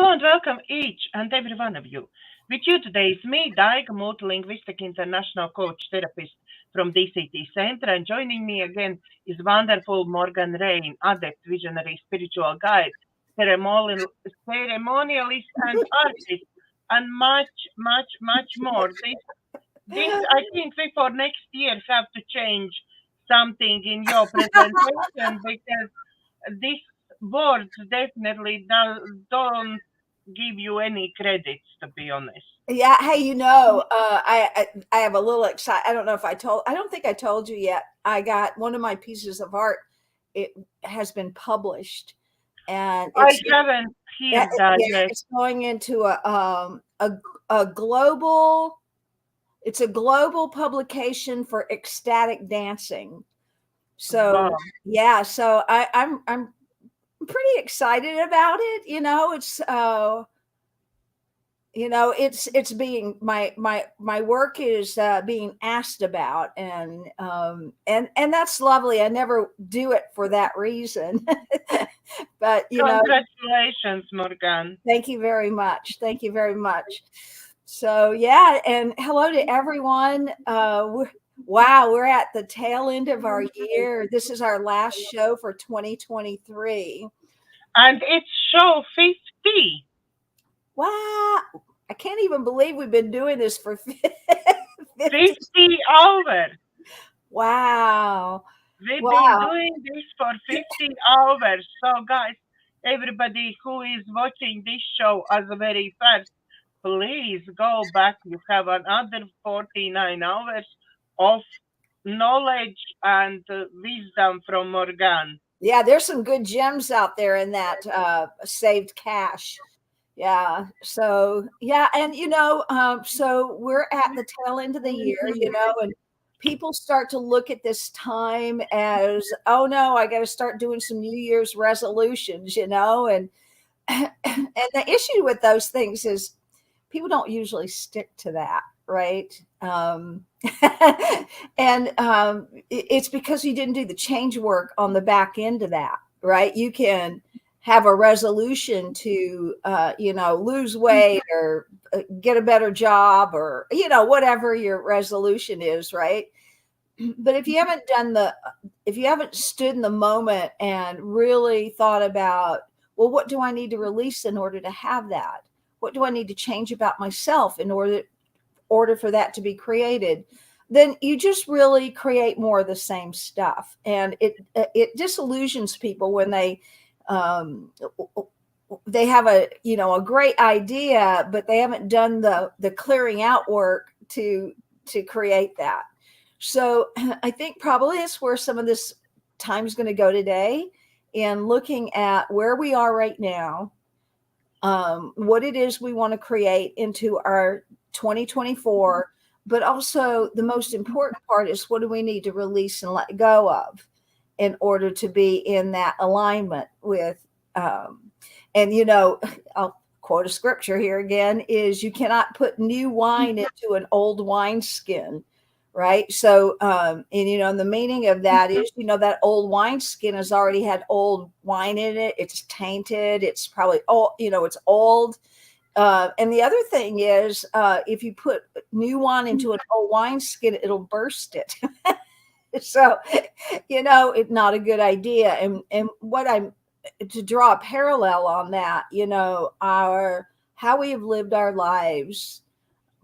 Hello and welcome each and every one of you. With you today is me, Daiga, multilinguistic international coach therapist from DCTcentre, and joining me again is wonderful Morganne Rayne, Adept, visionary spiritual guide, ceremonialist and artist, and much more. This I think we for next year have to change something in your presentation because these words definitely don't give you any credits, to be honest. Yeah. Hey, I have a little excited. I don't know if I don't think I told you yet. I got one of my pieces of art. It has been published, and I haven't heard that yet. it's going into a global. It's a global publication for ecstatic dancing. So Wow. yeah, so I'm pretty excited about it. It's being my work is being asked about, and that's lovely. I never do it for that reason. But Congratulations, Morganne. thank you very much. Thank you very much. So yeah, and hello to everyone. Wow, we're at the tail end of our year. This is our last show for 2023. And it's show 50. Wow, I can't even believe we've been doing this for 50 hours. Wow. We've been doing this for 50 hours. So, guys, everybody who is watching this show as the very first, please go back. You have another 49 hours of knowledge and wisdom from Morganne. Yeah, there's some good gems out there in that saved cache. Yeah. So yeah, and so we're at the tail end of the year, and people start to look at this time as, oh no, I got to start doing some New Year's resolutions, and and the issue with those things is people don't usually stick to that, right? And it's because you didn't do the change work on the back end of that, right? You can have a resolution to, lose weight or get a better job or, whatever your resolution is, right? But if you haven't stood in the moment and really thought about, well, what do I need to release in order to have that? What do I need to change about myself in order for that to be created? Then you just really create more of the same stuff. And it disillusions people when they have a great idea, but they haven't done the clearing out work to create that. So I think probably that's where some of this time is going to go today, in looking at where we are right now, what it is we want to create into our 2024, but also the most important part is, what do we need to release and let go of in order to be in that alignment with, I'll quote a scripture here again, is you cannot put new wine into an old wineskin, right? So, and the meaning of that is, that old wineskin has already had old wine in it. It's tainted. It's probably old, it's old. And the other thing is, if you put new wine into an old wineskin, it'll burst it. So, it's not a good idea. And what to draw a parallel on that, how we have lived our lives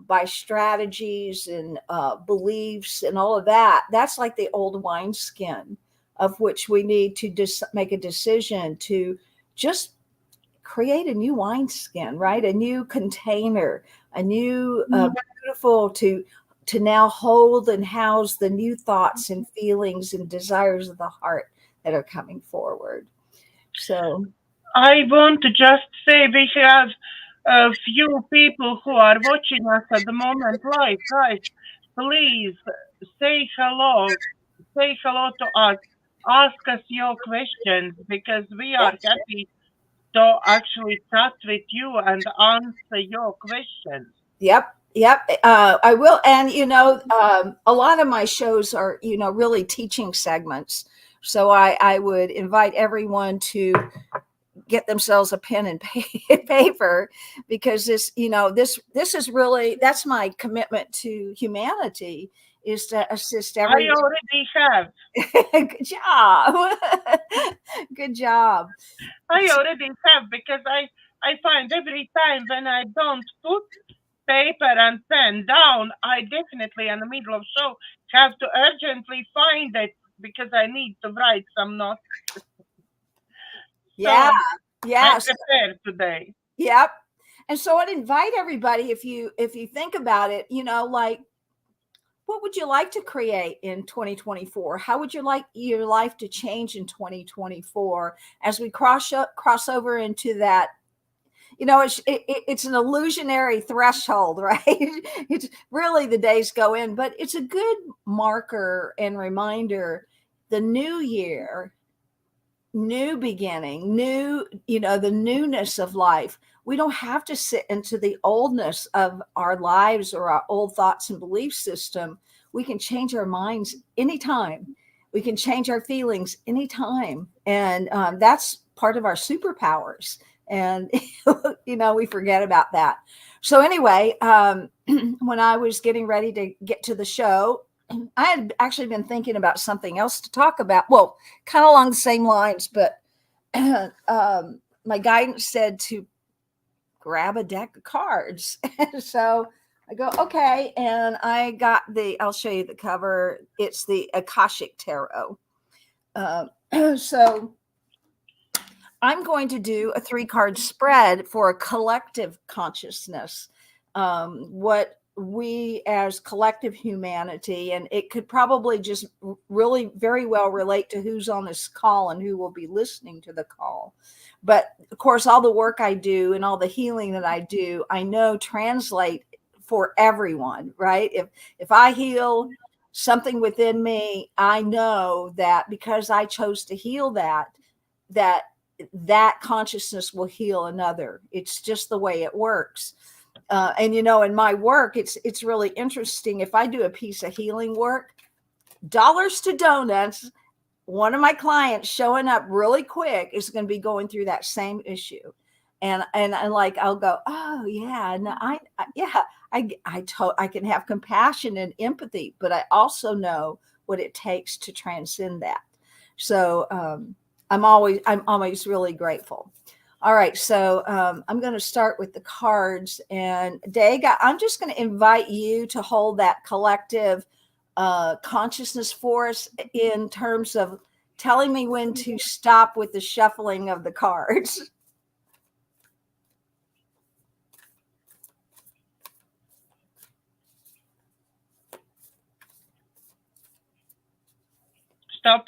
by strategies and beliefs and all of that, that's like the old wineskin, of which we need to make a decision to just create a new wineskin, right? A new container, a new beautiful to now hold and house the new thoughts and feelings and desires of the heart that are coming forward. So I want to just say we have a few people who are watching us at the moment live. Guys, please say hello to us, ask us your questions, because we are happy to actually chat with you and answer your questions. Yep. I will. And, a lot of my shows are, really teaching segments. So I would invite everyone to get themselves a pen and paper, because this, this is really, that's my commitment to humanity, is to assist everyone. I already have. Good job. Good job. I already have, because I find every time when I don't put paper and pen down, I definitely in the middle of show have to urgently find it because I need to write some notes. Yeah. So I prepared today. Yep. And so I'd invite everybody, if you think about it, like, what would you like to create in 2024? How would you like your life to change in 2024 as we cross over into that? It's an illusionary threshold, right? It's really, the days go in, but it's a good marker and reminder. The new year, new beginning, the newness of life. We don't have to sit into the oldness of our lives or our old thoughts and belief system. We can change our minds anytime. We can change our feelings anytime. And that's part of our superpowers. And, we forget about that. So anyway, when I was getting ready to get to the show, I had actually been thinking about something else to talk about. Well, kind of along the same lines, but my guidance said to grab a deck of cards. And so I go, okay. And I got I'll show you the cover. It's the Akashic Tarot. So I'm going to do a 3-card spread for a collective consciousness. What we as collective humanity, and it could probably just really very well relate to who's on this call and who will be listening to the call. But of course, all the work I do and all the healing that I do, I know translate for everyone, right? If I heal something within me, I know that because I chose to heal that consciousness will heal another. It's just the way it works. And in my work, it's really interesting. If I do a piece of healing work, dollars to donuts, one of my clients showing up really quick is going to be going through that same issue. And like, I'll go, oh yeah. And I can have compassion and empathy, but I also know what it takes to transcend that. So, I'm always really grateful. All right. So I'm going to start with the cards, and Daiga, I'm just going to invite you to hold that collective consciousness for us in terms of telling me when to stop with the shuffling of the cards. Stop.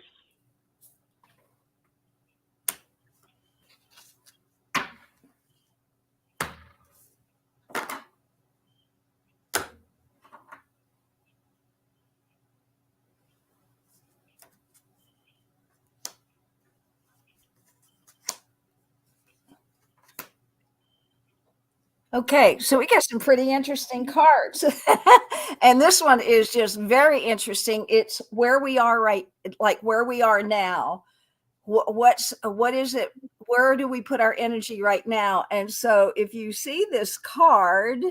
Okay, so we got some pretty interesting cards. And this one is just very interesting. It's where we are where we are now. What is it? Where do we put our energy right now? And so if you see this card,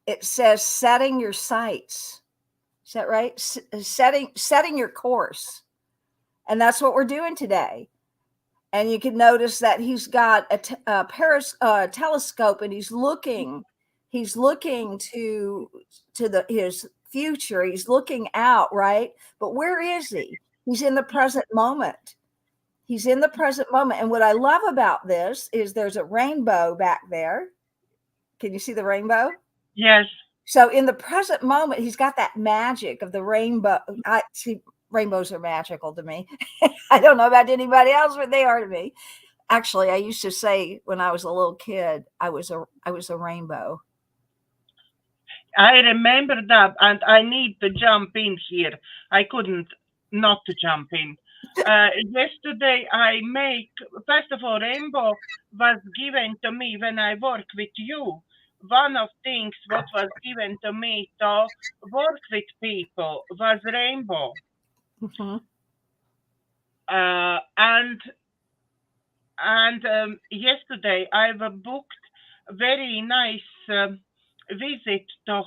it says setting your sights. Is that right? Setting your course. And that's what we're doing today. And you can notice that he's got a telescope, and he's looking to his future. He's looking out, right? But where is he? He's in the present moment. He's in the present moment. And what I love about this is there's a rainbow back there. Can you see the rainbow? Yes. So in the present moment, he's got that magic of the rainbow. I see. Rainbows are magical to me. I don't know about anybody else, but they are to me. Actually, I used to say when I was a little kid, I was a rainbow. I remember that, and I need to jump in here. I couldn't not to jump in. Yesterday, first of all, rainbow was given to me when I work with you. One of things what was given to me to work with people was rainbow. Mm-hmm. And And yesterday I've booked a very nice visit to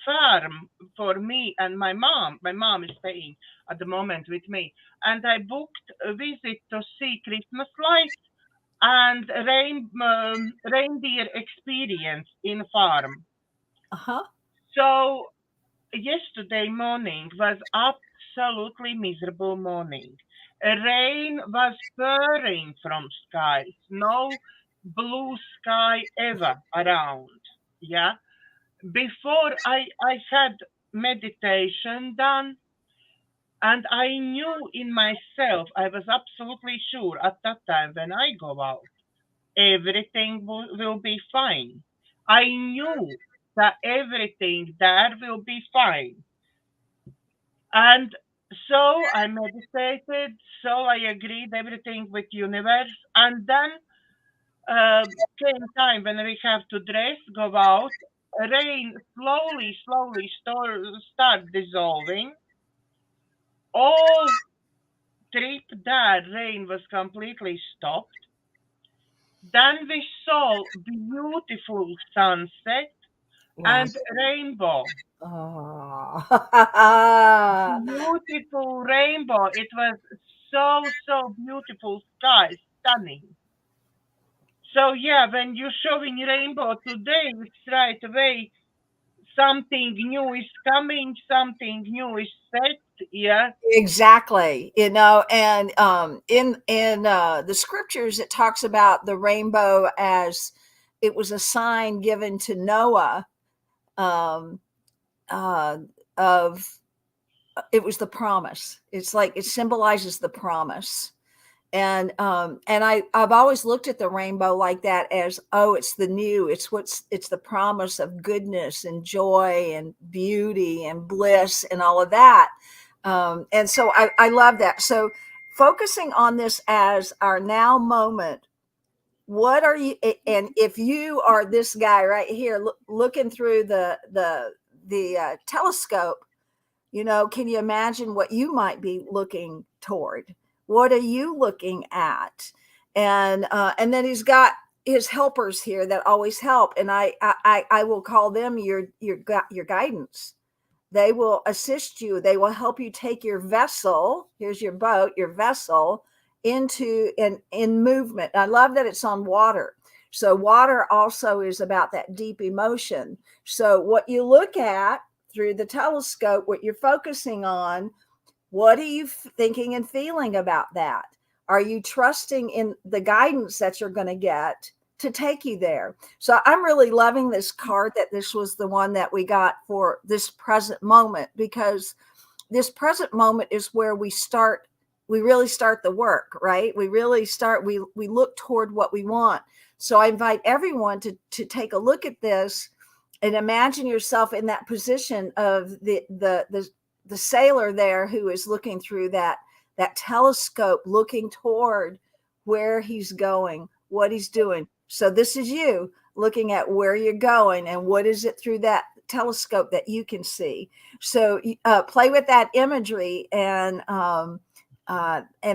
farm for me and my mom. My mom is staying at the moment with me, and I booked a visit to see Christmas lights and reindeer experience in farm. Uh-huh. So yesterday morning was absolutely miserable morning. Rain was pouring from skies, no blue sky ever around. Yeah. Before I had meditation done, and I knew in myself, I was absolutely sure at that time when I go out, everything will be fine. I knew that everything there will be fine. And so I meditated, so I agreed everything with universe, and then uh, came time when we have to dress, go out. Rain slowly start dissolving. All trip there, rain was completely stopped. Then we saw beautiful sunset Wow. and rainbow. Oh. Beautiful rainbow. It was so beautiful sky, stunning. So yeah, when you're showing rainbow today, it's right away something new is coming, something new is set. Yeah, Exactly. And in the scriptures it talks about the rainbow as it was a sign given to Noah, um uh of it was the promise. It's like it symbolizes the promise. And I've always looked at the rainbow like that as, oh, it's the new, it's the promise of goodness and joy and beauty and bliss and all of that. And so I love that. So focusing on this as our now moment, what are you, and if you are this guy right here looking through the telescope, can you imagine what you might be looking toward? What are you looking at? And then he's got his helpers here that always help, and I will call them your guidance. They will assist you. They will help you take your vessel. Here's your boat, your vessel into in movement. I love that it's on water. So water also is about that deep emotion. So what you look at through the telescope, what you're focusing on, what are you thinking and feeling about that? Are you trusting in the guidance that you're going to get to take you there? So I'm really loving this card, that this was the one that we got for this present moment, because this present moment is where we really start the work, right? We really start, we look toward what we want. So I invite everyone to take a look at this and imagine yourself in that position of the sailor there who is looking through that telescope, looking toward where he's going, what he's doing. So this is you looking at where you're going and what is it through that telescope that you can see. So play with that imagery and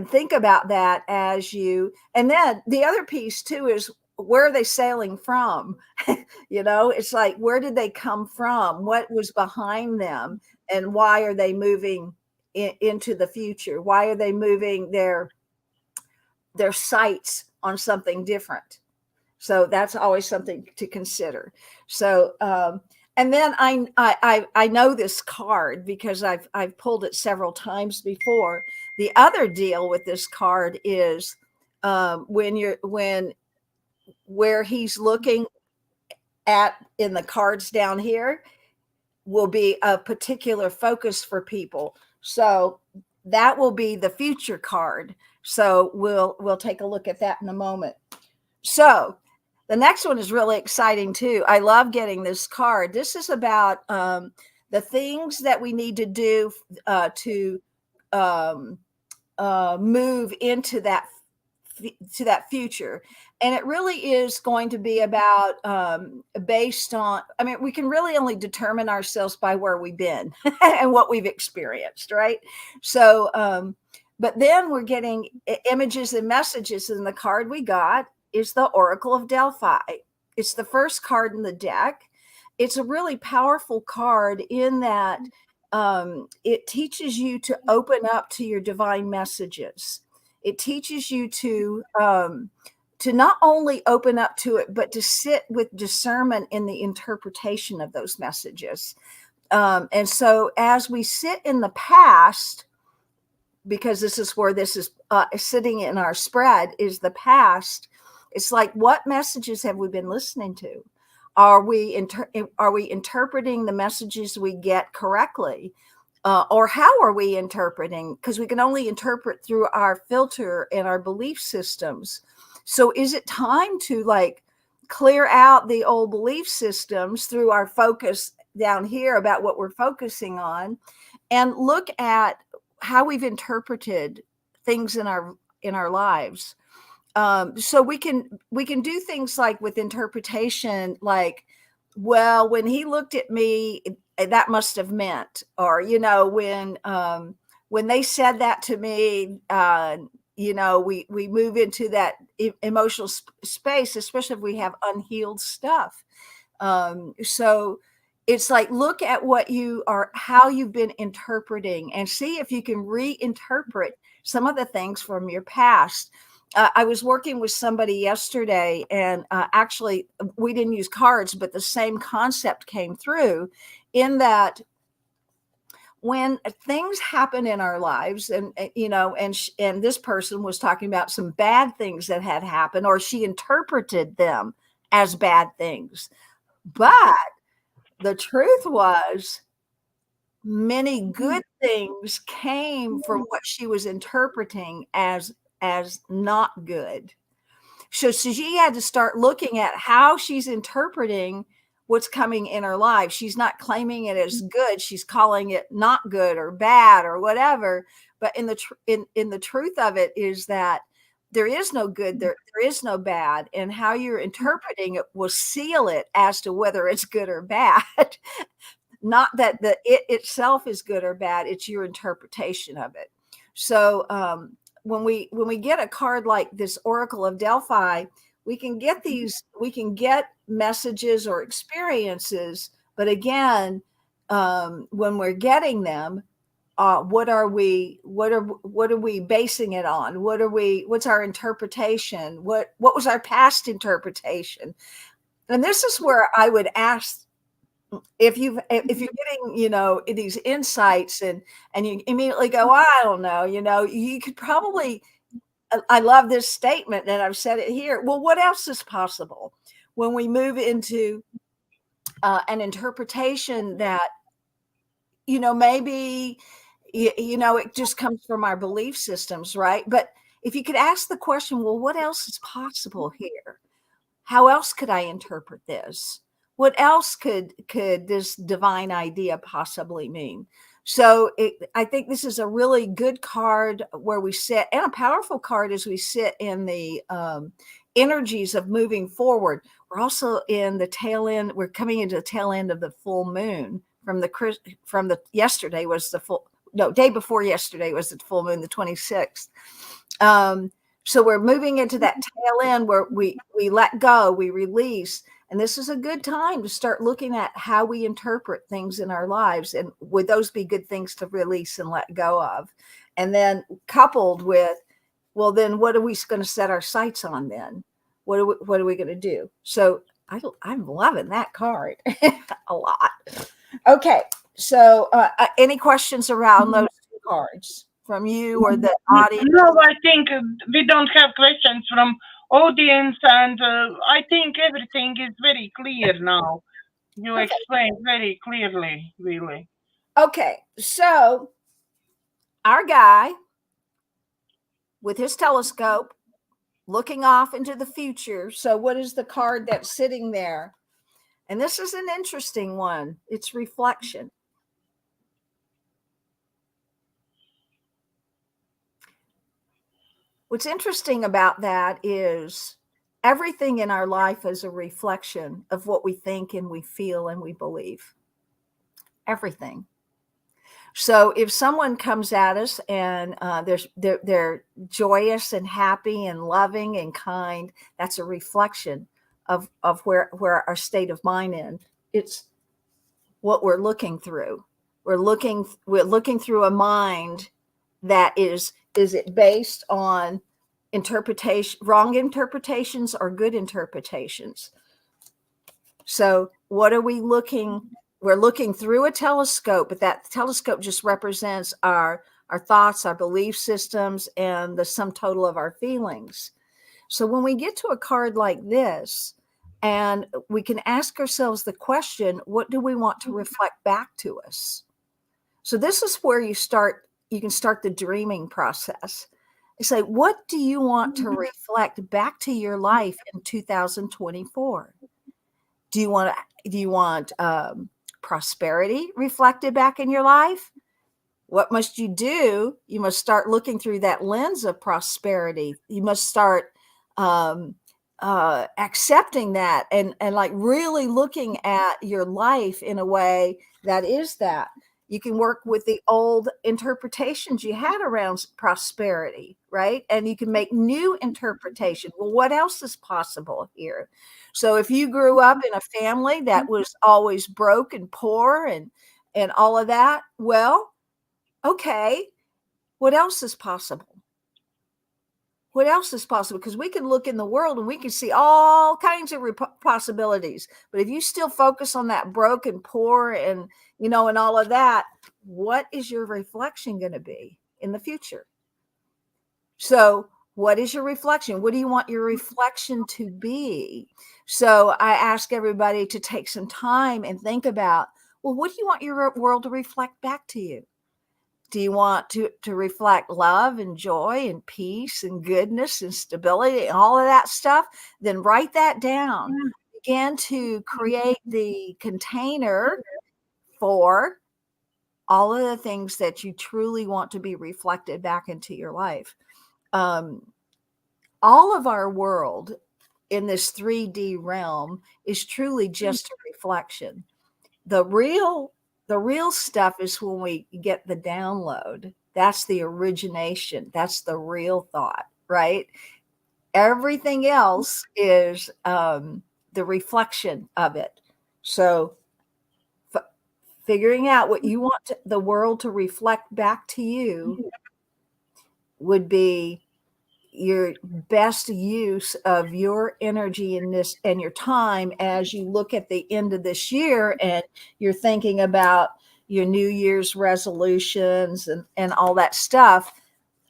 think about that as you. And then the other piece too is, where are they sailing from? It's like, where did they come from? What was behind them? And why are they moving into the future? Why are they moving their sights on something different? So that's always something to consider. So and then I know this card because I've pulled it several times before. The other deal with this card is when where he's looking at in the cards down here will be a particular focus for people. So that will be the future card. So we'll take a look at that in a moment. So the next one is really exciting too. I love getting this card. This is about the things that we need to do to move into that future. And it really is going to be about based on, I mean, we can really only determine ourselves by where we've been and what we've experienced, right? So But then we're getting images and messages, and the card we got is the Oracle of Delphi. It's the first card in the deck. It's a really powerful card in that it teaches you to open up to your divine messages. It teaches you to not only open up to it, but to sit with discernment in the interpretation of those messages. And so as we sit in the past, because this is where this is sitting in our spread, is the past. It's like, what messages have we been listening to? Are we interpreting the messages we get correctly? Or how are we interpreting? Because we can only interpret through our filter and our belief systems. So is it time to like clear out the old belief systems through our focus down here about what we're focusing on, and look at how we've interpreted things in our lives? So we can do things like with interpretation, like, well, when he looked at me, that must have meant, or, you know, when they said that to me, you know, we move into that emotional space, especially if we have unhealed stuff. So it's like, look at how you've been interpreting, and see if you can reinterpret some of the things from your past. I was working with somebody yesterday, and actually we didn't use cards, but the same concept came through, in that when things happen in our lives, and you know, and this person was talking about some bad things that had happened, or she interpreted them as bad things. But the truth was, many good things came from what she was interpreting as not good. So she had to start looking at how she's interpreting what's coming in her life. She's not claiming it as good. She's calling it not good or bad or whatever. But in the truth of it is that there is no good, there is no bad, and how you're interpreting it will seal it as to whether it's good or bad. Not that it itself is good or bad, it's your interpretation of it. So when we get a card like this Oracle of Delphi, we can get messages or experiences, but again, when we're getting them, what are we basing it on? What's our interpretation? What was our past interpretation? And this is where I would ask, if you're getting, you know, these insights, and you immediately go, I don't know, you know, you could probably, I love this statement, and I've said it here. Well, what else is possible when we move into an interpretation that, you know, maybe, you know, it just comes from our belief systems, right? But if you could ask the question, well, what else is possible here? How else could I interpret this? What else could this divine idea possibly mean? So I think this is a really good card where we sit, and a powerful card as we sit in the energies of moving forward. We're also in the tail end. We're coming into the tail end of the full moon. Yesterday was the full, no, day before yesterday was the full moon, the 26th. So we're moving into that tail end where we let go, we release. And this is a good time to start looking at how we interpret things in our lives. And would those be good things to release and let go of? And then coupled with, well, then what are we going to set our sights on then? What are we going to do? So I'm loving that card a lot. Okay. So any questions around those two cards from you or the audience? No, I think we don't have questions from audience, and I think everything is very clear now. You explained very clearly, really. Okay, so our guy with his telescope looking off into the future. So what is the card that's sitting there? And this is an interesting one. It's reflection. What's interesting about that is everything in our life is a reflection of what we think and we feel and we believe. Everything. So if someone comes at us and they're joyous and happy and loving and kind, that's a reflection of where our state of mind is. It's what we're looking through. We're looking through a mind that is it based on wrong interpretations or good interpretations? So what are we looking? We're looking through a telescope, but that telescope just represents our thoughts, our belief systems, and the sum total of our feelings. So when we get to a card like this, and we can ask ourselves the question, what do we want to reflect back to us? So this is where you can start the dreaming process. You say, what do you want to reflect back to your life in 2024? Do you want prosperity reflected back in your life? What must you do? You must start looking through that lens of prosperity. You must start accepting that and like really looking at your life in a way that is that. You can work with the old interpretations you had around prosperity, right? And you can make new interpretation. Well, what else is possible here? So if you grew up in a family that was always broke and poor and all of that, well, okay, what else is possible? What else is possible? Because we can look in the world and we can see all kinds of possibilities. But if you still focus on that broken, poor, and and all of that, what is your reflection going to be in the future? So what is your reflection? What do you want your reflection to be? So I ask everybody to take some time and think about, well, what do you want your world to reflect back to you? Do you want to reflect love and joy and peace and goodness and stability and all of that stuff? Then write that down. Begin to create the container for all of the things that you truly want to be reflected back into your life. All of our world in this 3D realm is truly just a reflection. The real stuff is when we get the download. That's the origination. That's the real thought, right? Everything else is the reflection of it. So figuring out what you want the world to reflect back to you would be your best use of your energy in this and your time as you look at the end of this year and you're thinking about your New Year's resolutions and all that stuff.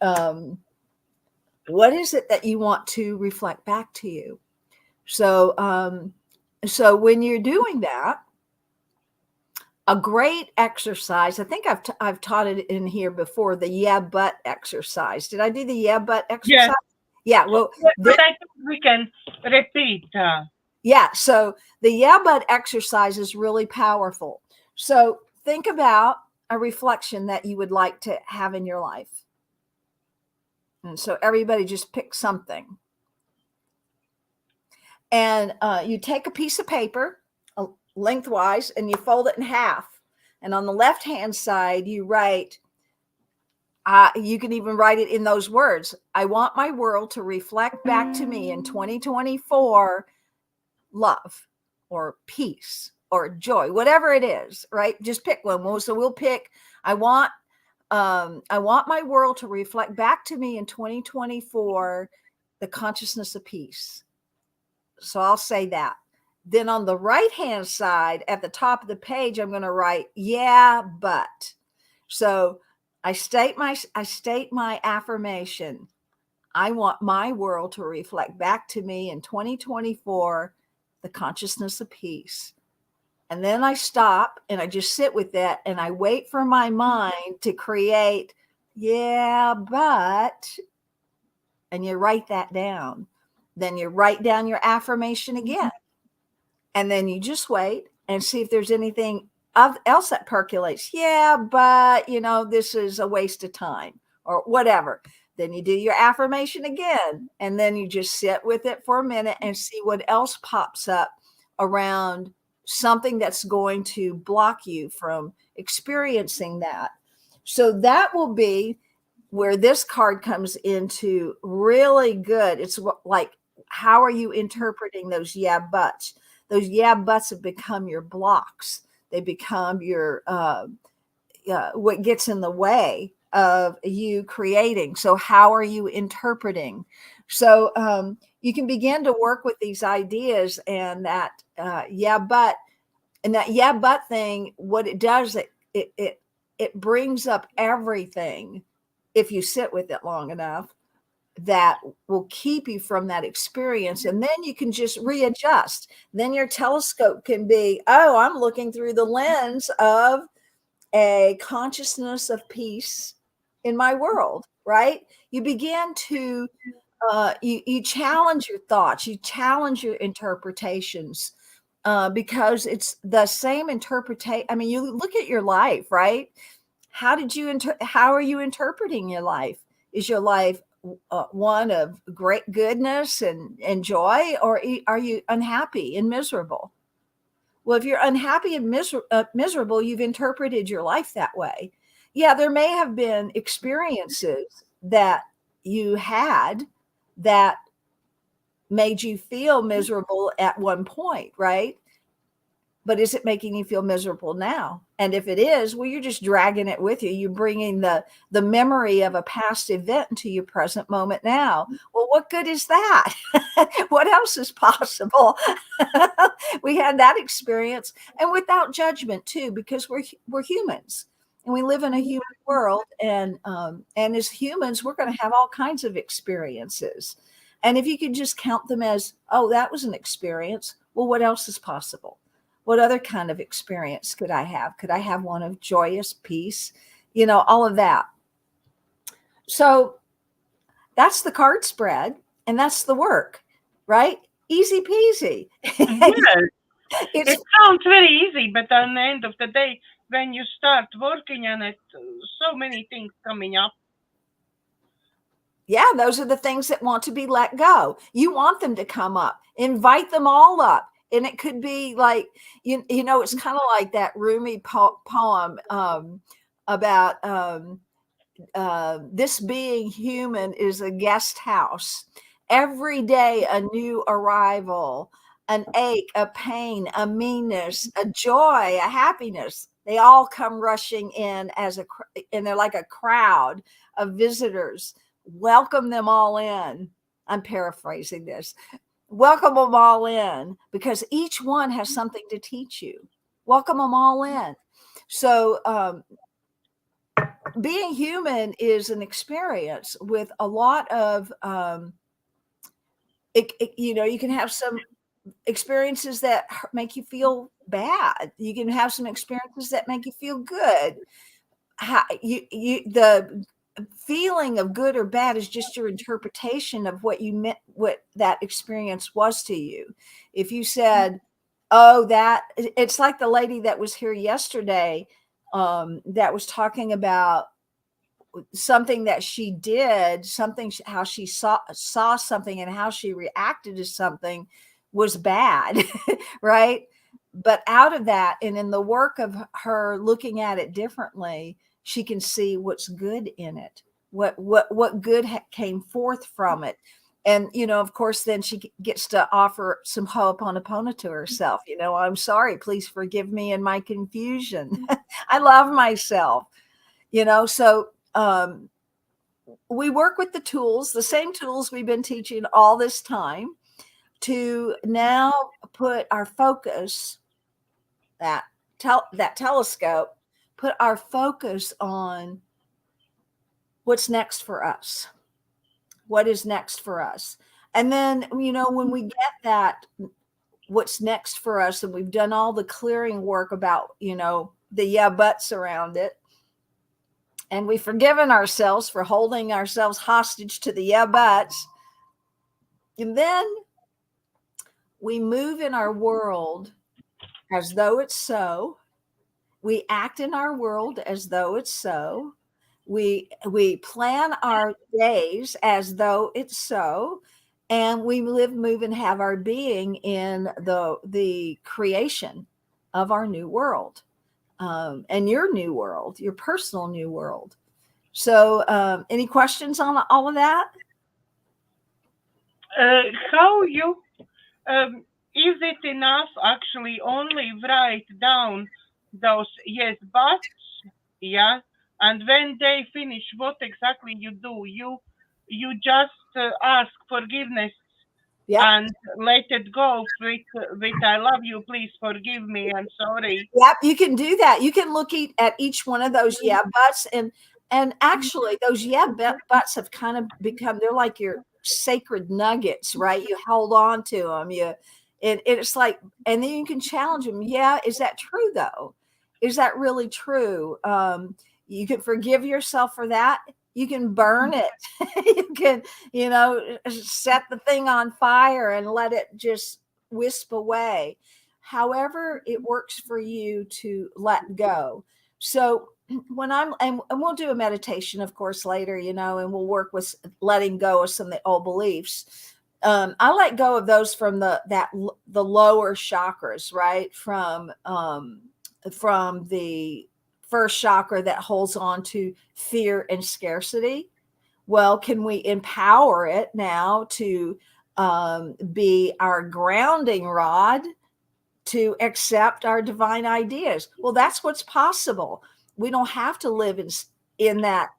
What is it that you want to reflect back to you? So, so when you're doing that, a great exercise, I think I've taught it in here before, the yeah, but exercise. Did I do the yeah, but exercise? Yes. Yeah, well, but I think we can repeat. Yeah, so the yeah, but exercise is really powerful. So think about a reflection that you would like to have in your life. And so everybody just pick something. And you take a piece of paper lengthwise and you fold it in half. And on the left-hand side, you write, you can even write it in those words. I want my world to reflect back to me in 2024 love or peace or joy, whatever it is, right? Just pick one. So we'll pick, I want my world to reflect back to me in 2024 the consciousness of peace. So I'll say that. Then on the right-hand side at the top of the page, I'm going to write, yeah, but. So I state my affirmation. I want my world to reflect back to me in 2024 the consciousness of peace. And then I stop and I just sit with that and I wait for my mind to create, yeah, but, and you write that down. Then you write down your affirmation again. And then you just wait and see if there's anything else that percolates. Yeah, but, this is a waste of time or whatever. Then you do your affirmation again. And then you just sit with it for a minute and see what else pops up around something that's going to block you from experiencing that. So that will be where this card comes into really good. It's like, how are you interpreting those yeah buts? Those yeah buts have become your blocks. They become your what gets in the way of you creating. So how are you interpreting? So you can begin to work with these ideas, and that yeah but, and that yeah but thing, what it does, it brings up everything, if you sit with it long enough, that will keep you from that experience. And then you can just readjust. Then your telescope can be, oh, I'm looking through the lens of a consciousness of peace in my world, right? You begin to you challenge your thoughts, you challenge your interpretations, because it's the same interpretation. I mean, you look at your life, right? How are you interpreting your life? Is your life one of great goodness and joy, or are you unhappy and miserable? Well, if you're unhappy and miserable, you've interpreted your life that way. Yeah, there may have been experiences that you had that made you feel miserable at one point, right? But is it making you feel miserable now? And if it is, well, you're just dragging it with you. You're bringing the memory of a past event into your present moment now. Well, what good is that? What else is possible? We had that experience, and without judgment too, because we're humans and we live in a human world. And as humans, we're going to have all kinds of experiences. And if you could just count them as, oh, that was an experience. Well, what else is possible? What other kind of experience could I have? Could I have one of joyous peace? All of that. So that's the card spread, and that's the work, right? Easy peasy. Yes. It sounds very easy, but at the end of the day, when you start working on it, so many things coming up. Yeah, those are the things that want to be let go. You want them to come up. Invite them all up. And it could be like, it's kind of like that Rumi poem about this being human is a guest house. Every day, a new arrival, an ache, a pain, a meanness, a joy, a happiness. They all come rushing in and they're like a crowd of visitors. Welcome them all in. I'm paraphrasing this. Welcome them all in, because each one has something to teach you. Welcome them all in. So being human is an experience with a lot of you can have some experiences that make you feel bad. You can have some experiences that make you feel good. The feeling of good or bad is just your interpretation of what you meant, what that experience was to you. If you said, oh, it's like the lady that was here yesterday, that was talking about something that she did, how she saw something and how she reacted to something was bad. Right? But out of that, and in the work of her looking at it differently, she can see what's good in it, what good came forth from it. And of course, then she gets to offer some ho'oponopono to herself. I'm sorry, please forgive me in my confusion. I love myself. So we work with the same tools we've been teaching all this time, to now put our focus, that telescope, put our focus on what's next for us. What is next for us? And then, when we get that, what's next for us, and we've done all the clearing work about, the yeah buts around it, and we've forgiven ourselves for holding ourselves hostage to the yeah buts, and then we move in our world as though it's so. We act in our world as though it's so. We plan our days as though it's so, and we live, move, and have our being in the creation of our new world. and your new world, your personal new world. So, any questions on all of that? How you is it enough actually only write down those yes buts, yeah, and when they finish, what exactly you do? You just ask forgiveness Yep. and let it go with I love you, please forgive me, I'm sorry. Yep, you can do that. You can look at each one of those yeah buts, and actually those yeah buts have kind of become, they're like your sacred nuggets, right? You hold on to them. It's like, and then you can challenge them. Yeah, is that true though? Is that really true? You can forgive yourself for that. You can burn it. You can, set the thing on fire and let it just wisp away. However it works for you to let go. So when and we'll do a meditation, of course, later, and we'll work with letting go of some of the old beliefs. I let go of those from the lower chakras, right? From the first chakra that holds on to fear and scarcity. Well, can we empower it now to be our grounding rod to accept our divine ideas? Well, that's what's possible. We don't have to live in that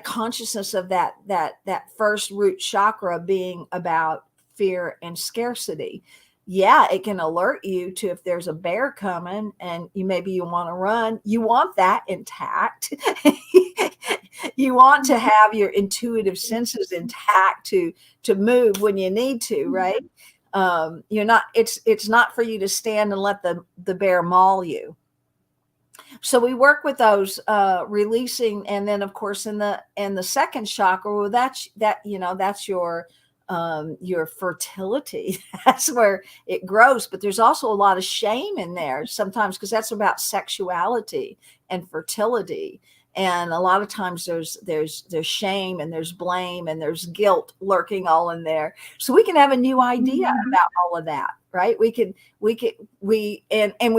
consciousness of that first root chakra being about fear and scarcity. Yeah, it can alert you to if there's a bear coming and maybe you want to run. You want that intact. You want to have your intuitive senses intact to move when you need to, right? You're not, it's not for you to stand and let the bear maul you. So we work with those releasing, and then of course in the second chakra, well, that's your fertility. That's where it grows. But there's also a lot of shame in there sometimes, because that's about sexuality and fertility. And a lot of times there's shame and there's blame and there's guilt lurking all in there. So we can have a new idea about all of that, right? We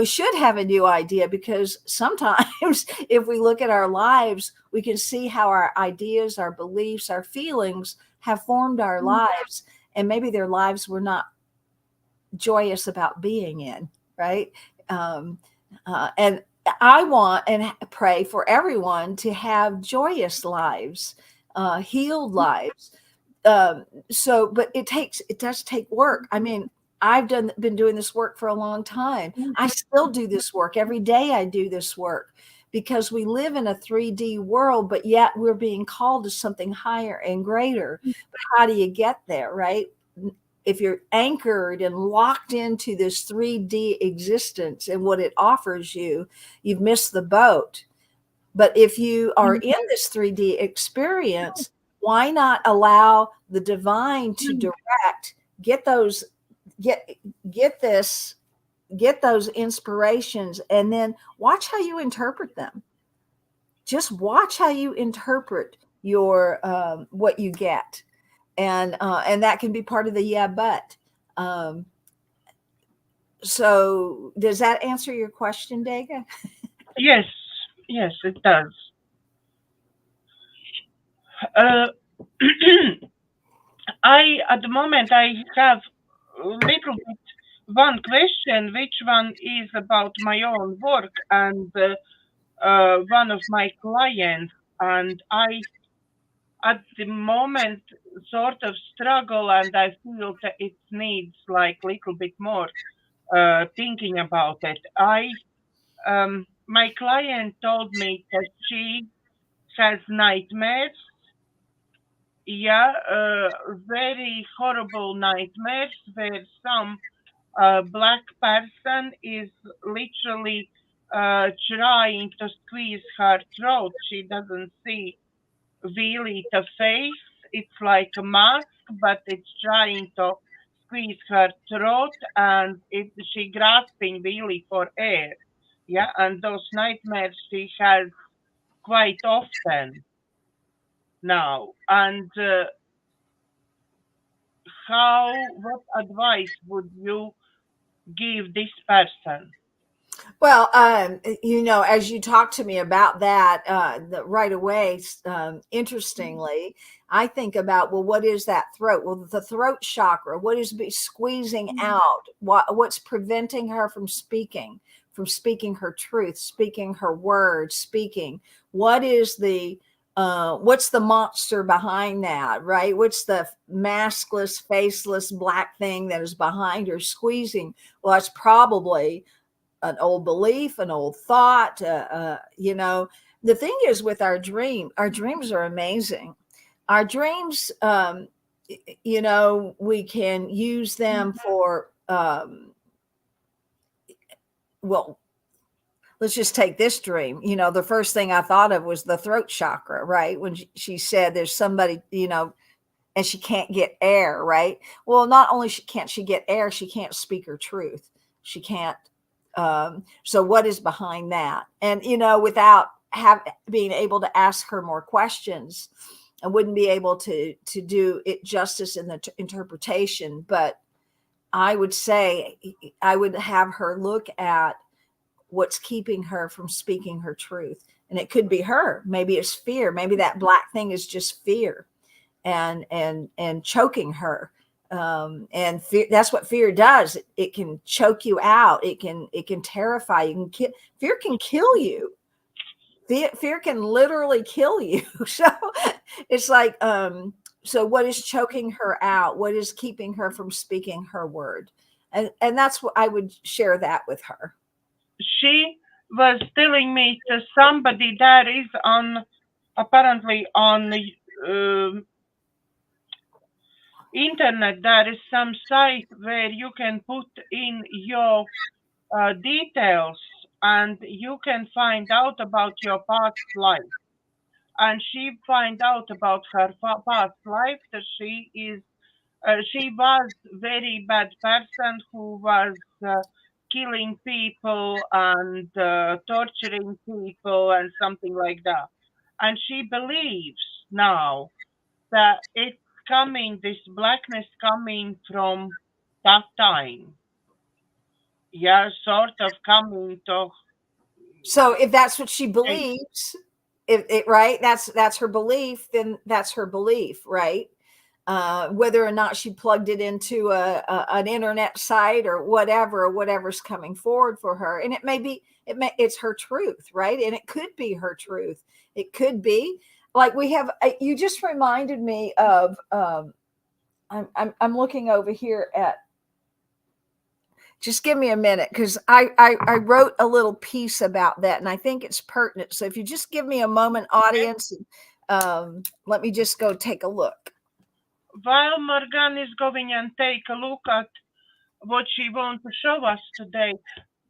should have a new idea, because sometimes if we look at our lives, we can see how our ideas, our beliefs, our feelings have formed our lives, and maybe their lives were not joyous about being in, right? And I want and pray for everyone to have joyous lives, healed lives. But it does take work. I mean, I've been doing this work for a long time. I still do this work every day. I do this work because we live in a 3D world, but yet we're being called to something higher and greater. But how do you get there, right? If you're anchored and locked into this 3D existence and what it offers you, you've missed the boat. But if you are in this 3D experience, why not allow the divine to direct, get those inspirations, and then watch how you interpret them. Just watch how you interpret your what you get. And that can be part of the yeah but. So does that answer your question, Daiga? Yes, it does. Uh, at the moment I have a little bit one question, which one is about my own work and one of my clients, and I at the moment sort of struggle, and I feel that it needs like little bit more thinking about it. My client told me that she has nightmares. Yeah, very horrible nightmares where some black person is literally trying to squeeze her throat. She doesn't see really the face. It's like a mask, but it's trying to squeeze her throat, and she grasping really for air. Yeah, and those nightmares she has quite often now. And what advice would you give this person? Well, as you talked to me about that right away, interestingly, I think about, well, what is that throat? Well, the throat chakra, what is squeezing out? What's preventing her from speaking her truth, speaking her words, speaking? What is what's the monster behind that, right? What's the maskless, faceless black thing that is behind her squeezing? Well, it's probably an old belief, an old thought. The thing is with our dreams are amazing. Our dreams, we can use them for, well, let's just take this dream. The first thing I thought of was the throat chakra, right? When she said there's somebody, and she can't get air, right? Well, not only can't she get air, she can't speak her truth. She can't. So what is behind that? And without being able to ask her more questions, I wouldn't be able to do it justice in the interpretation. But I would say I would have her look at what's keeping her from speaking her truth, and it could be her. Maybe it's fear. Maybe that black thing is just fear and choking her. And fear, that's what fear does. It can choke you out. It can terrify you. Fear can kill you. Fear can literally kill you. So it's like, so what is choking her out? What is keeping her from speaking her word? And that's what I would share that with her. She was telling me to somebody that is apparently on internet, there is some site where you can put in your details and you can find out about your past life. And she find out about her past life that she was very bad person who was killing people and torturing people and something like that. And she believes now that it's coming, this blackness coming from that time. Yeah, sort of coming to. So if that's what she believes, right, that's her belief, then that's her belief, right? Whether or not she plugged it into an internet site or whatever's coming forward for her, and it's her truth, right? And it could be her truth. It could be like you just reminded me of. I'm looking over here at. Just give me a minute, because I wrote a little piece about that, and I think it's pertinent. So if you just give me a moment, audience, let me just go take a look. While Morganne is going and take a look at what she wants to show us today,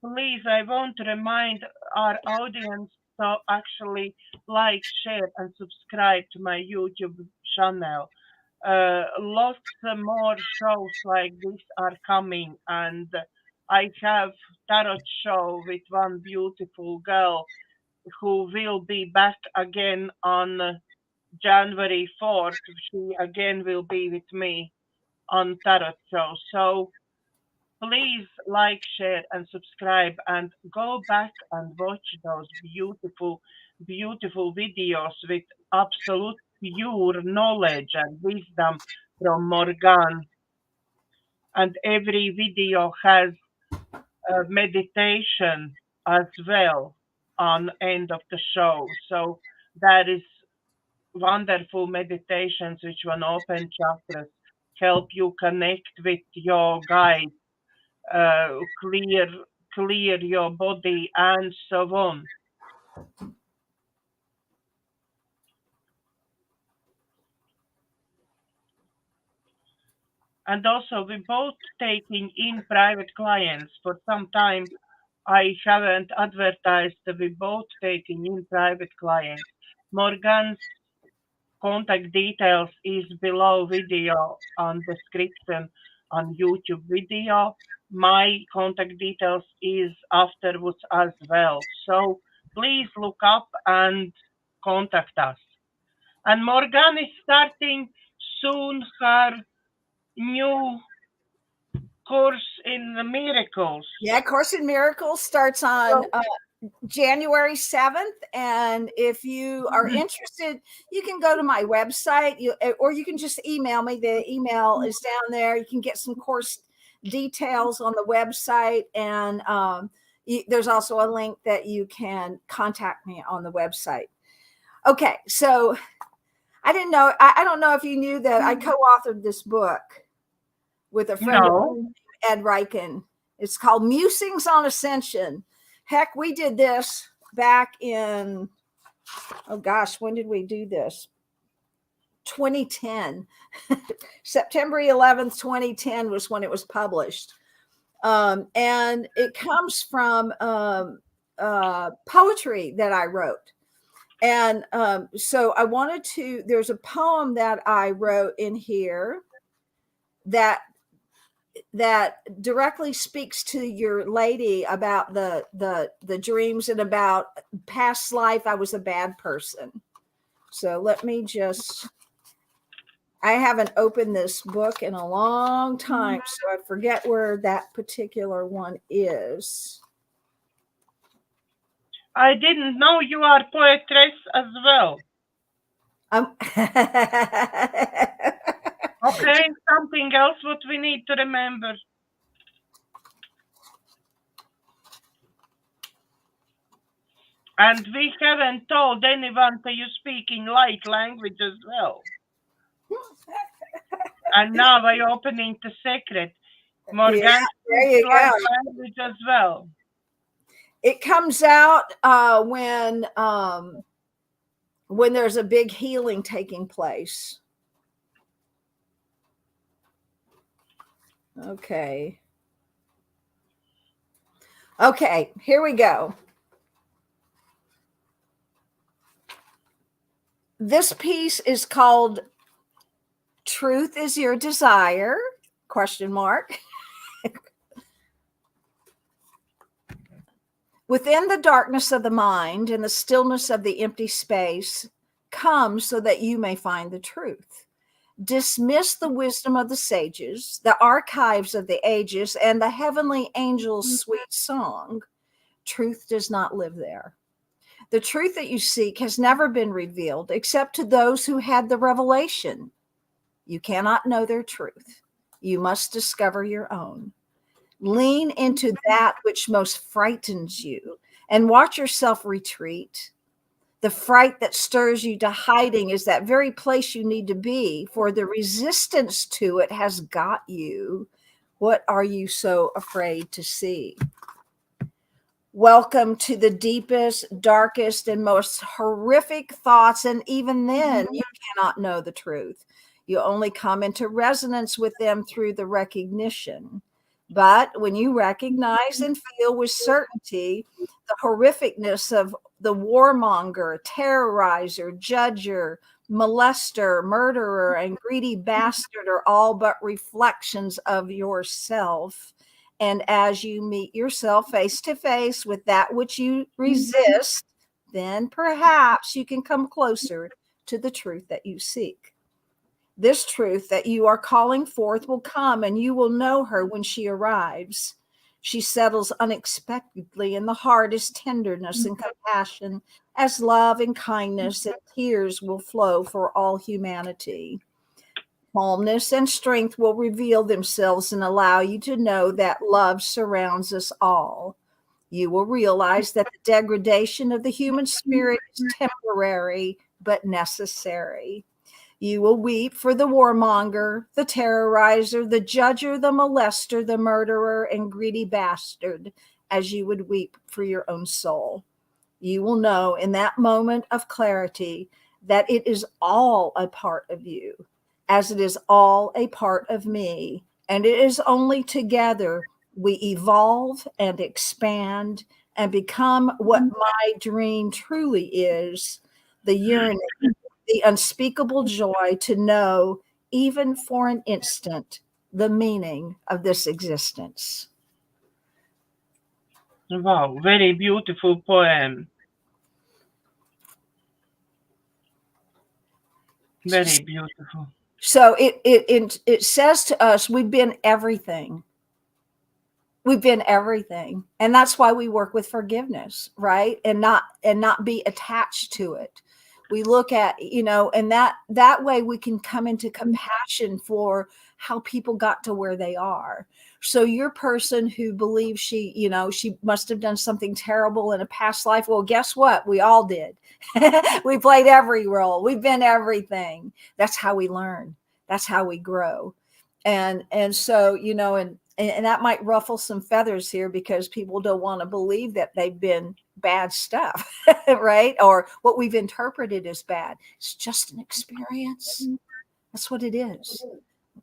please, I want to remind our audience to actually like, share, and subscribe to my YouTube channel. Lots more shows like this are coming, and I have tarot show with one beautiful girl who will be back again on January 4th. She again will be with me on tarot show. So please like, share, and subscribe, and go back and watch those beautiful, beautiful videos with absolute pure knowledge and wisdom from Morganne. And every video has a meditation as well on end of the show. So that is wonderful meditations which will open chakras, help you connect with your guide, clear your body, and so on. And also, we both taking in private clients. For some time, I haven't advertised that we both taking in private clients. Morganne's contact details is below video on description on YouTube video. My contact details is afterwards as well. So please look up and contact us. And Morganne is starting soon her new Course in the Miracles. Yeah, Course in Miracles starts on January 7th. And if you are interested, you can go to my website, or you can just email me. The email is down there. You can get some course details on the website. And there's also a link that you can contact me on the website. Okay, so I didn't know. I don't know if you knew that I co-authored this book with a friend of mine, Ed Reichen. It's called Musings on Ascension. Heck, we did this back in, oh gosh, when did we do this? 2010. September 11th, 2010 was when it was published. And it comes from poetry that I wrote. And so I wanted to, there's a poem that I wrote in here that directly speaks to your lady about the dreams and about past life. I was a bad person. So let me just, I haven't opened this book in a long time, so I forget where that particular one is. I didn't know you are poetess as well. Okay, something else what we need to remember. And we haven't told anyone that you speak in light language as well. And now we're opening the secret. Morganne speaks light language as well. It comes out when there's a big healing taking place. Okay. Okay, here we go. This piece is called Truth is Your Desire? ? Within the darkness of the mind and the stillness of the empty space, come so that you may find the truth. Dismiss the wisdom of the sages, the archives of the ages, and the heavenly angel's sweet song. Truth does not live there. The truth that you seek has never been revealed except to those who had the revelation. You cannot know their truth. You must discover your own. Lean into that which most frightens you and watch yourself retreat. The fright that stirs you to hiding is that very place you need to be, for the resistance to it has got you. What are you so afraid to see? Welcome to the deepest, darkest, and most horrific thoughts, and even then, you cannot know the truth. You only come into resonance with them through the recognition. But when you recognize and feel with certainty the horrificness of the warmonger, terrorizer, judger, molester, murderer, and greedy bastard are all but reflections of yourself. And as you meet yourself face to face with that which you resist, then perhaps you can come closer to the truth that you seek. This truth that you are calling forth will come, and you will know her when she arrives. She settles unexpectedly in the heart as tenderness and compassion, as love and kindness and tears will flow for all humanity. Calmness and strength will reveal themselves and allow you to know that love surrounds us all. You will realize that the degradation of the human spirit is temporary but necessary. You will weep for the warmonger, the terrorizer, the judger, the molester, the murderer, and greedy bastard, as you would weep for your own soul. You will know in that moment of clarity that it is all a part of you, as it is all a part of me, and it is only together we evolve and expand and become what my dream truly is, the yearning, the unspeakable joy to know, even for an instant, the meaning of this existence. Wow, very beautiful poem. Very beautiful. So it says to us, we've been everything. We've been everything. And that's why we work with forgiveness, right? And not be attached to it. We look at, and that way we can come into compassion for how people got to where they are. So your person who believes she must have done something terrible in a past life. Well, guess what? We all did. We played every role. We've been everything. That's how we learn. That's how we grow. And so, and that might ruffle some feathers here because people don't want to believe that they've been bad stuff, right? Or what we've interpreted as bad. It's just an experience. That's what it is.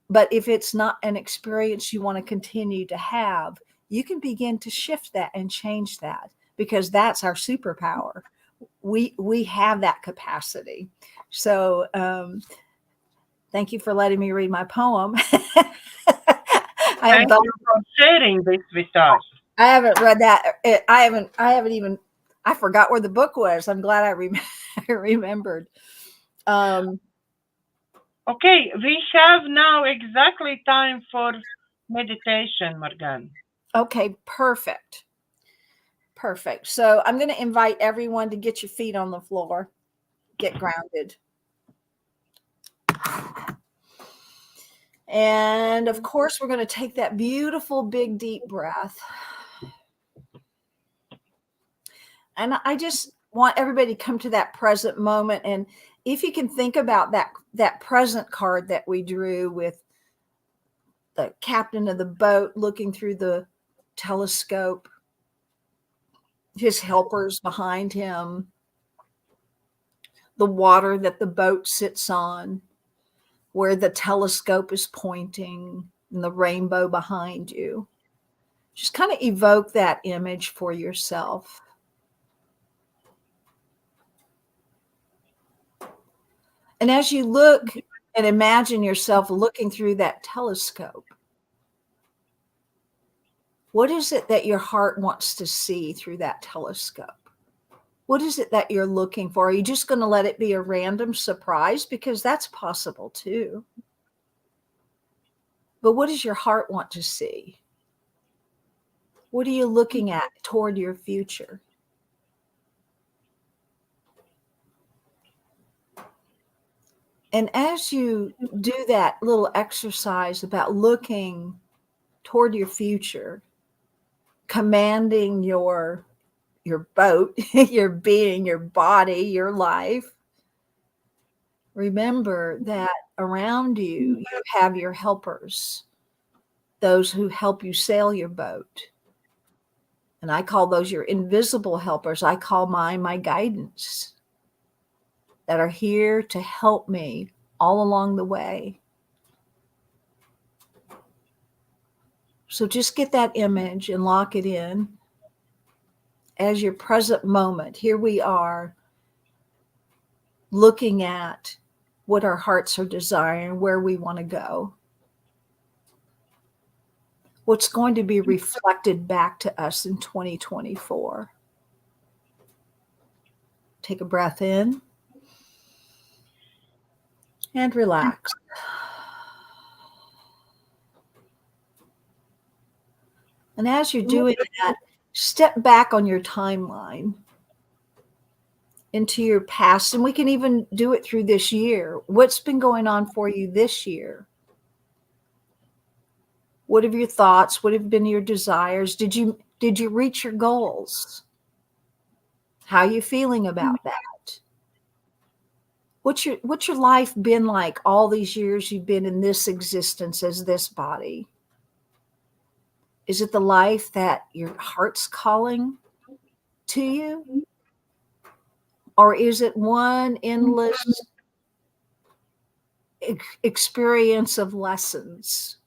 But if it's not an experience you want to continue to have, you can begin to shift that and change that, because that's our superpower. We have that capacity. So thank you for letting me read my poem. Thank you for sharing this with us. I haven't read that. I haven't even, I forgot where the book was. I'm glad I remembered. Okay, we have now exactly time for meditation, Morganne. Okay, perfect. Perfect. So I'm going to invite everyone to get your feet on the floor, get grounded. And of course, we're going to take that beautiful, big, deep breath. And I just want everybody to come to that present moment. And if you can think about that present card that we drew with the captain of the boat looking through the telescope, his helpers behind him, the water that the boat sits on, where the telescope is pointing, and the rainbow behind you. Just kind of evoke that image for yourself. And as you look and imagine yourself looking through that telescope, what is it that your heart wants to see through that telescope? What is it that you're looking for? Are you just going to let it be a random surprise? Because that's possible too. But what does your heart want to see? What are you looking at toward your future? And as you do that little exercise about looking toward your future, commanding your boat, your being, your body, your life, remember that around you, you have your helpers, those who help you sail your boat. And I call those your invisible helpers. I call mine my guidance, that are here to help me all along the way. So just get that image and lock it in as your present moment. Here we are looking at what our hearts are desiring, where we want to go, what's going to be reflected back to us in 2024. Take a breath in and relax. And as you're doing that, step back on your timeline into your past. And we can even do it through this year. What's been going on for you this year? What have your thoughts? What have been your desires? Did you reach your goals? How are you feeling about that? What's your life been like all these years you've been in this existence as this body? Is it the life that your heart's calling to you? Or is it one endless experience of lessons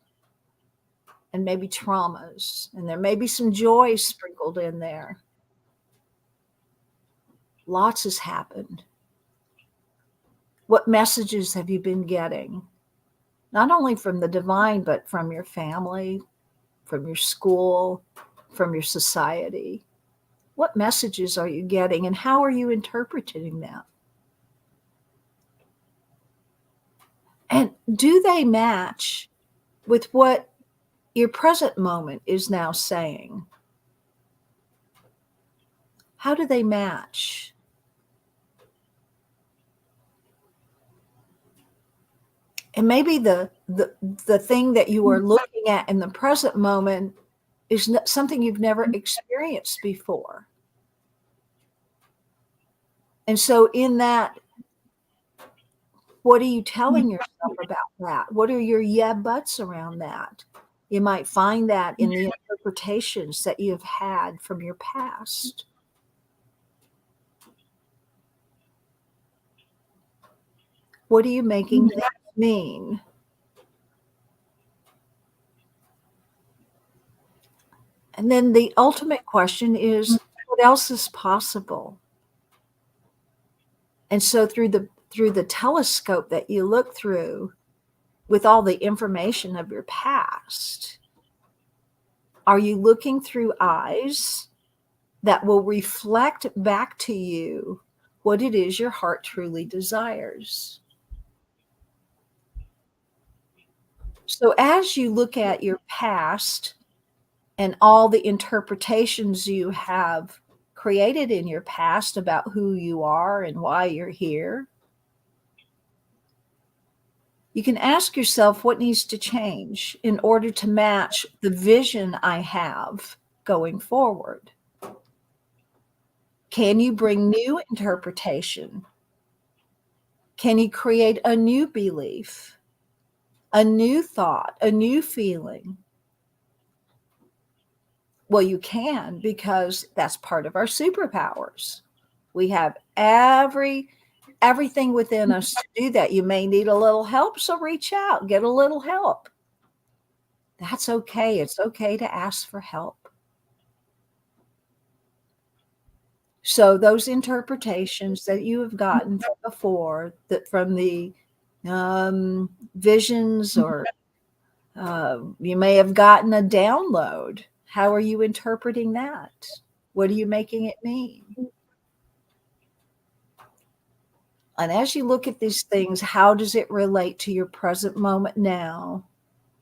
and maybe traumas? And there may be some joy sprinkled in there. Lots has happened. What messages have you been getting? Not only from the divine, but from your family, from your school, from your society. What messages are you getting and how are you interpreting them? And do they match with what your present moment is now saying? How do they match? And maybe the thing that you are looking at in the present moment is something you've never experienced before. And so in that, what are you telling yourself about that? What are your yeah buts around that? You might find that in the interpretations that you've had from your past. What are you making things mean? And then the ultimate question is, what else is possible? And so through the telescope that you look through with all the information of your past, are you looking through eyes that will reflect back to you what it is your heart truly desires? So as you look at your past and all the interpretations you have created in your past about who you are and why you're here, you can ask yourself what needs to change in order to match the vision I have going forward. Can you bring new interpretation? Can you create a new belief, a new thought, a new feeling? Well, you can, because that's part of our superpowers. We have everything within us to do that. You may need a little help, so reach out, get a little help. That's okay. It's okay to ask for help. So those interpretations that you have gotten from before, that from the visions, or you may have gotten a download. How are you interpreting that? What are you making it mean? And as you look at these things, how does it relate to your present moment now?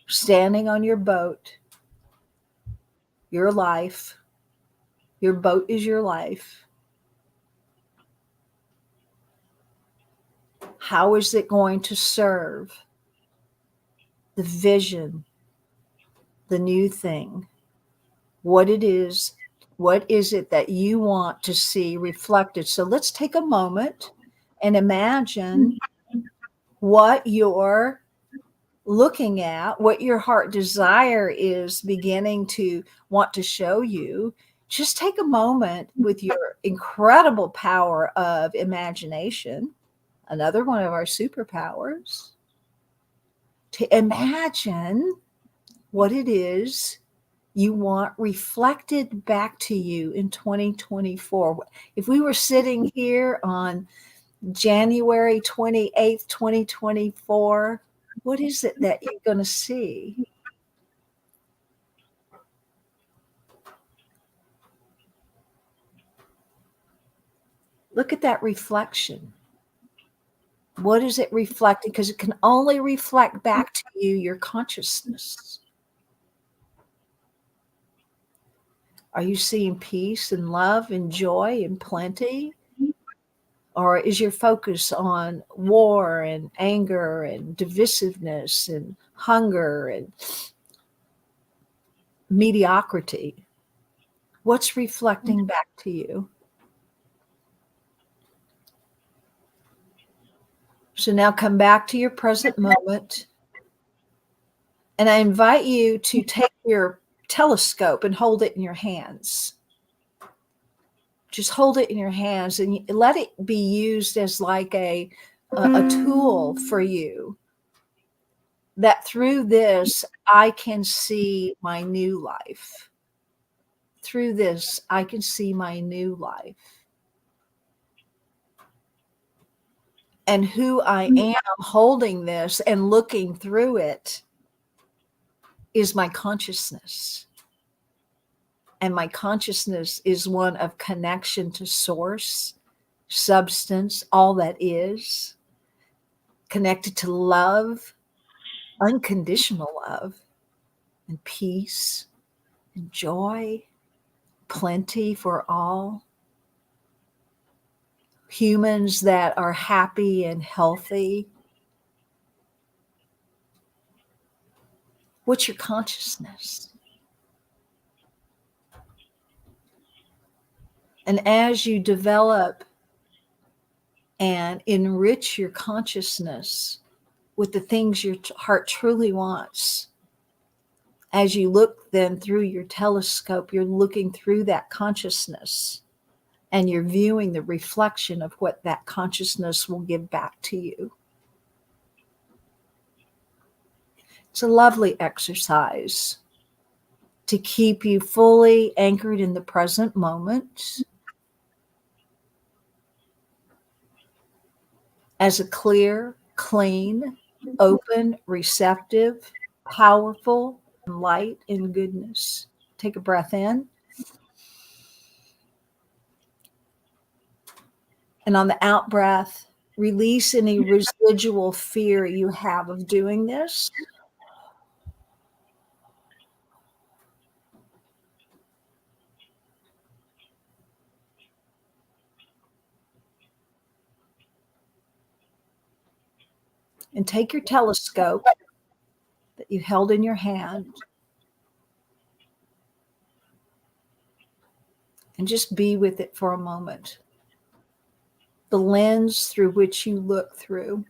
Standing on your boat, your life. Your boat is your life. How is it going to serve the vision, the new thing? What it is, what is it that you want to see reflected? So let's take a moment and imagine what you're looking at, what your heart desire is beginning to want to show you. Just take a moment with your incredible power of imagination, another one of our superpowers, to imagine what it is you want reflected back to you in 2024. If we were sitting here on January 28th, 2024, what is it that you're going to see? Look at that reflection. What is it reflecting? Because it can only reflect back to you your consciousness. Are you seeing peace and love and joy and plenty? Or is your focus on war and anger and divisiveness and hunger and mediocrity? What's reflecting back to you? So now come back to your present moment. And I invite you to take your telescope and hold it in your hands. Just hold it in your hands and let it be used as like a tool for you. That through this, I can see my new life. Through this, I can see my new life. And who I am holding this and looking through it is my consciousness. And my consciousness is one of connection to source, substance, all that is, connected to love, unconditional love. and peace and joy, plenty for all. Humans that are happy and healthy. What's your consciousness? And as you develop and enrich your consciousness with the things your heart truly wants, as you look then through your telescope, you're looking through that consciousness and you're viewing the reflection of what that consciousness will give back to you. It's a lovely exercise to keep you fully anchored in the present moment as a clear, clean, open, receptive, powerful light and goodness. Take a breath in. And on the out breath, release any residual fear you have of doing this. And take your telescope that you held in your hand and just be with it for a moment. The lens through which you look through.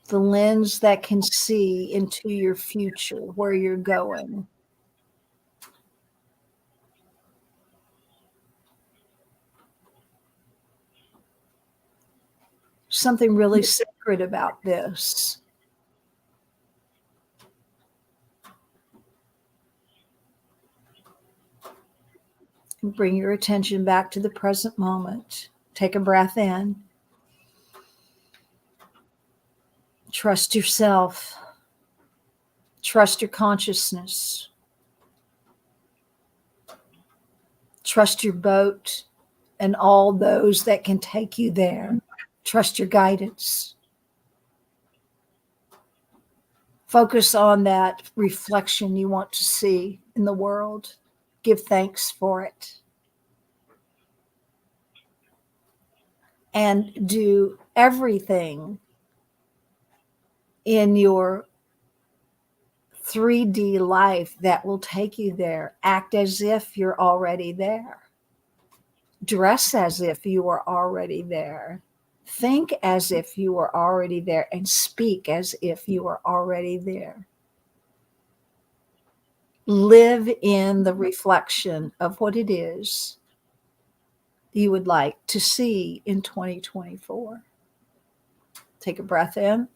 The lens that can see into your future, where you're going. Something really sacred about this. And bring your attention back to the present moment. Take a breath in. Trust yourself. Trust your consciousness. Trust your boat and all those that can take you there. Trust your guidance. Focus on that reflection you want to see in the world. Give thanks for it. And do everything in your 3D life that will take you there. Act as if you're already there. Dress as if you are already there. Think as if you are already there, and speak as if you are already there. Live in the reflection of what it is you would like to see in 2024. Take a breath in.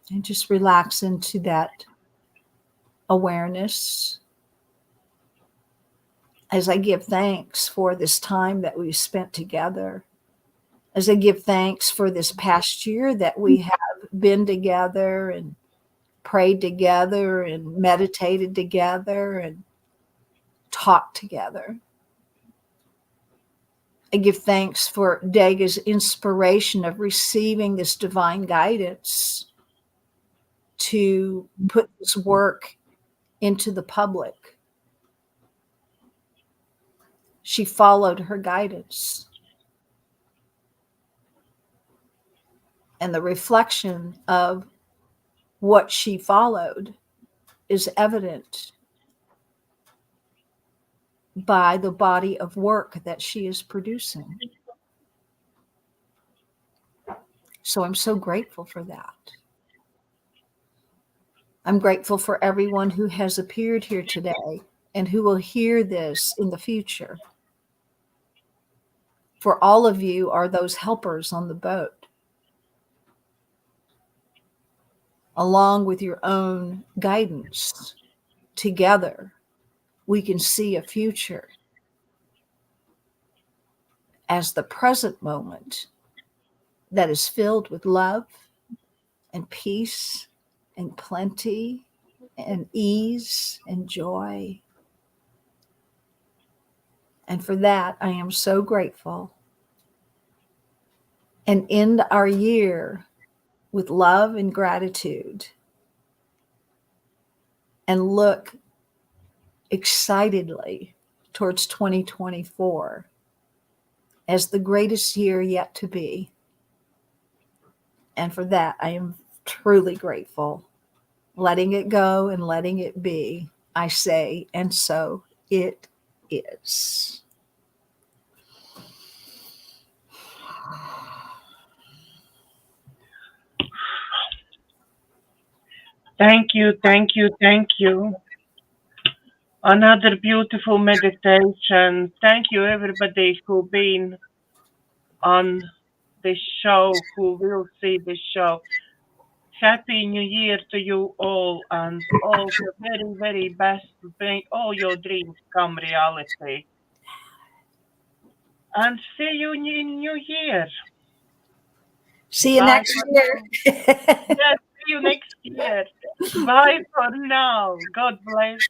And just relax into that awareness. As I give thanks for this time that we've spent together, as I give thanks for this past year that we have been together and prayed together and meditated together and talked together. I give thanks for Daiga's inspiration of receiving this divine guidance to put this work into the public. She followed her guidance. And the reflection of what she followed is evident by the body of work that she is producing. So I'm so grateful for that. I'm grateful for everyone who has appeared here today and who will hear this in the future. For all of you are those helpers on the boat, along with your own guidance. Together, we can see a future as the present moment that is filled with love and peace and plenty and ease and joy. And for that, I am so grateful. and end our year with love and gratitude, and look excitedly towards 2024 as the greatest year yet to be. And for that, I am truly grateful. Letting it go and letting it be, I say, and so it is. Thank you, thank you, thank you. Another beautiful meditation. Thank you, everybody who've been on this show, who will see this show. Happy New Year to you all, and all the very, very best. May all your dreams come reality. And see you in New Year. See you Bye next for year. now. Yes, see you next year. Bye for now. God bless.